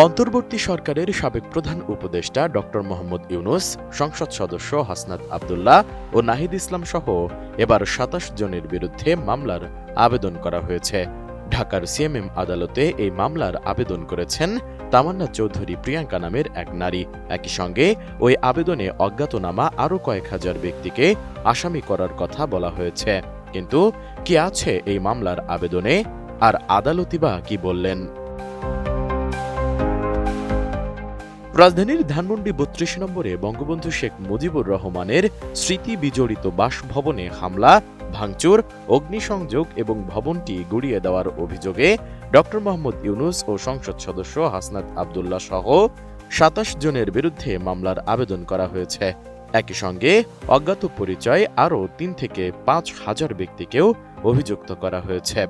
অন্তর্বর্তী সরকারের সাবেক প্রধান উপদেষ্টা ড মোহাম্মদ ইউনূস, সংসদ সদস্য হাসনাত আব্দুল্লাহ ও নাহিদ ইসলাম সহ এবার ২৭ জনের বিরুদ্ধে মামলার আবেদন করা হয়েছে। ঢাকার সিএমএম আদালতে এই মামলার আবেদন করেছেন তামান্না চৌধুরী প্রিয়াঙ্কা নামের এক নারী। একই সঙ্গে ওই আবেদনে অজ্ঞাতনামা আরও কয়েক হাজার ব্যক্তিকে আসামি করার কথা বলা হয়েছে। কিন্তু কি আছে এই মামলার আবেদনে, আর আদালতই বা কি বললেন? রাজধানীর ধানমন্ডি ৩২ নম্বরে বঙ্গবন্ধু শেখ মুজিবুর রহমানের স্মৃতি বিজড়িত বাসভবনে হামলা, ভাঙচুর, অগ্নিসংযোগ এবং ভবনটি গুড়িয়ে দেওয়ার অভিযোগে ড মোহাম্মদ ইউনূস ও সংসদ সদস্য হাসনাত আব্দুল্লাহ সহ ২৭ জনের বিরুদ্ধে মামলার আবেদন করা হয়েছে। একই সঙ্গে অজ্ঞাত পরিচয় আরও ৩ থেকে ৫ হাজার ব্যক্তিকেও অভিযুক্ত করা হয়েছে।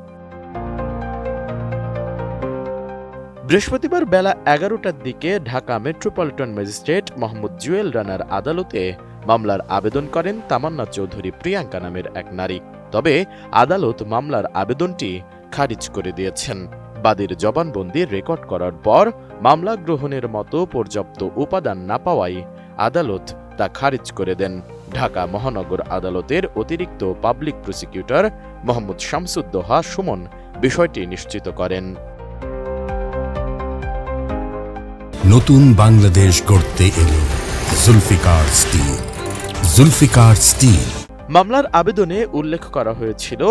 বৃহস্পতিবার বেলা ১১টার দিকে ঢাকা মেট্রোপলিটন ম্যাজিস্ট্রেট মোহাম্মদ জুয়েল রানার আদালতে মামলার আবেদন করেন তামান্না চৌধুরী প্রিয়াঙ্কা নামের এক নারী। তবে আদালত মামলার আবেদনটি খারিজ করে দিয়েছেন। বাদীর জবানবন্দি রেকর্ড করার পর মামলা গ্রহণের মতো পর্যাপ্ত উপাদান না পাওয়ায় আদালত তা খারিজ করে দেন। ঢাকা মহানগর আদালতের অতিরিক্ত পাবলিক প্রসিকিউটর মোহাম্মদ শামসুদ্দোহা সুমন বিষয়টি নিশ্চিত করেন। নতুন বাংলাদেশ গড়তে এলো জুলফিকার স্টিল। জুলফিকার স্টিল মামলার আবেদনে উল্লেখ করা হয়েছিল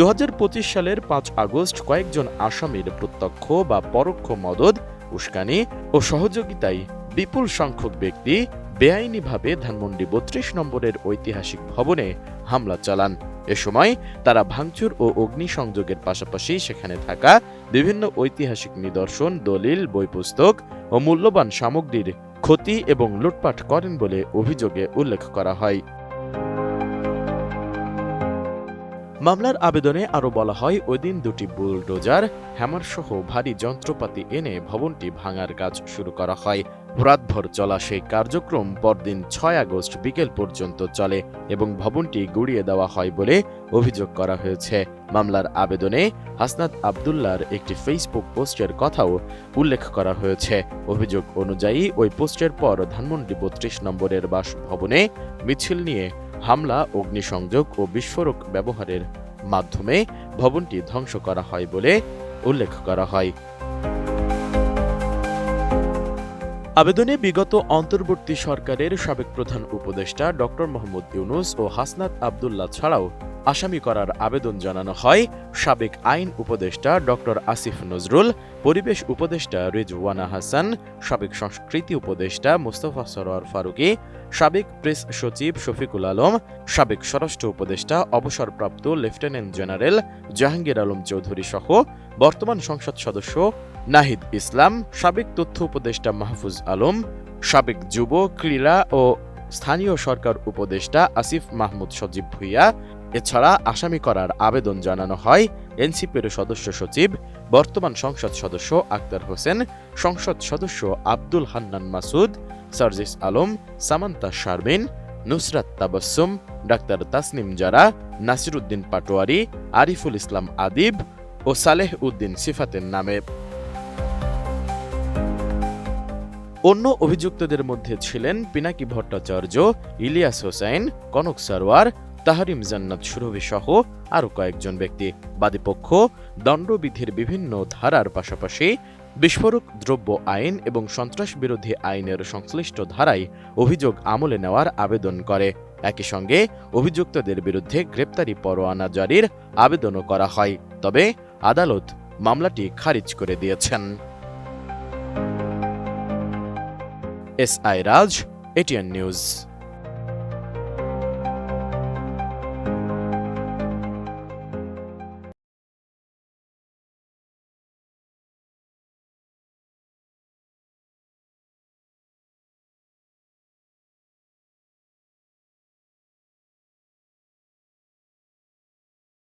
২০২৫ সালের ৫ আগস্ট কয়েকজন আসামির প্রত্যক্ষ বা পরোক্ষ মদদ, উস্কানি ও সহযোগিতায় বিপুল সংখ্যক ব্যক্তি বেআইনিভাবে ধানমন্ডি ৩২ নম্বরের ঐতিহাসিক ভবনে হামলা চালান। এ সময় তারা ভাঙচুর ও অগ্নিসংযোগের পাশাপাশি সেখানে থাকা বিভিন্ন ঐতিহাসিক নিদর্শন, দলিল, বই পুস্তক ও মূল্যবান সামগ্রীর ক্ষতি এবং লুটপাট করেন বলে অভিযোগে উল্লেখ করা হয়। মামলার আবেদনে আরও বলা হয়, ওই দিন দুটি বুলডোজার, হ্যামারসহ ভারী যন্ত্রপাতি এনে ভবনটি ভাঙার কাজ শুরু করা হয়। রাতভর চলা সেই কার্যক্রম পরদিন ৬ আগস্ট বিকেল পর্যন্ত চলে এবং ভবনটি গুড়িয়ে দেওয়া হয় বলে অভিযোগ করা হয়েছে। মামলার আবেদনে হাসনাত আব্দুল্লাহর একটি ফেসবুক পোস্টের কথাও উল্লেখ করা হয়েছে। অভিযোগ অনুযায়ী ওই পোস্টের পর ধানমন্ডি ৩২ নম্বরের বাসভবনে মিছিল নিয়ে হামলা, অগ্নিসংযোগ ও বিস্ফোরক ব্যবহারের মাধ্যমে ভবনটি ধ্বংস করা হয় বলে উল্লেখ করা হয়। আবেদনে বিগত অন্তর্বর্তী সরকারের সাবেক প্রধান উপদেষ্টা ড মোহাম্মদ ইউনূস ও হাসনাত আব্দুল্লাহ ছাড়াও আসামি করার আবেদন জানানো হয় সাবেক আইন উপদেষ্টা ড আসিফ নজরুল, পরিবেশ উপদেষ্টা রিজওয়ানা হাসান, সাবেক সংস্কৃতি উপদেষ্টা মোস্তফা সরোয়ার ফারুকী, সাবেক প্রেস সচিব শফিকুল আলম, সাবেক স্বরাষ্ট্র উপদেষ্টা অবসরপ্রাপ্ত লেফটেন্যান্ট জেনারেল জাহাঙ্গীর আলম চৌধুরী সহ বর্তমান সংসদ সদস্য নাহিদ ইসলাম, সাবেক তথ্য উপদেষ্টা মাহফুজ আলম, সাবেক যুব, ক্রীড়া ও স্থানীয় সরকার উপদেষ্টা আসিফ মাহমুদ সজীব ভুইয়া। এছাড়া আসামি করার আবেদন জানানো হয় এনসিপির সদস্য সচিব, বর্তমান সংসদ সদস্য আক্তার হোসেন, সংসদ সদস্য আব্দুল হান্নান মাসুদ, সার্জিস আলম, সামান্তা শারমিন, নুসরাত তাবাসসুম, ডাক্তার তাসনিম জারা, নাসিরউদ্দিন পাটোয়ারি, আরিফুল ইসলাম আদিব ও সালেহ উদ্দিন সিফাতের নামে। অন্য অভিযুক্তদের মধ্যে ছিলেন পিনাকি ভট্টাচার্য, ইলিয়াস হোসেন, কনক সারোয়ার, তাহরিম জান্নাত সুরভি সহ আরও কয়েকজন ব্যক্তি। বাদীপক্ষ দণ্ডবিধির বিভিন্ন ধারার পাশাপাশি বিস্ফোরক দ্রব্য আইন এবং সন্ত্রাস বিরোধী আইনের সংশ্লিষ্ট ধারায় অভিযোগ আমলে নেওয়ার আবেদন করে। একই সঙ্গে অভিযুক্তদের বিরুদ্ধে গ্রেপ্তারি পরোয়ানা জারির আবেদনও করা হয়। তবে আদালত মামলাটি খারিজ করে দিয়েছেন। S I Raj, ATN news.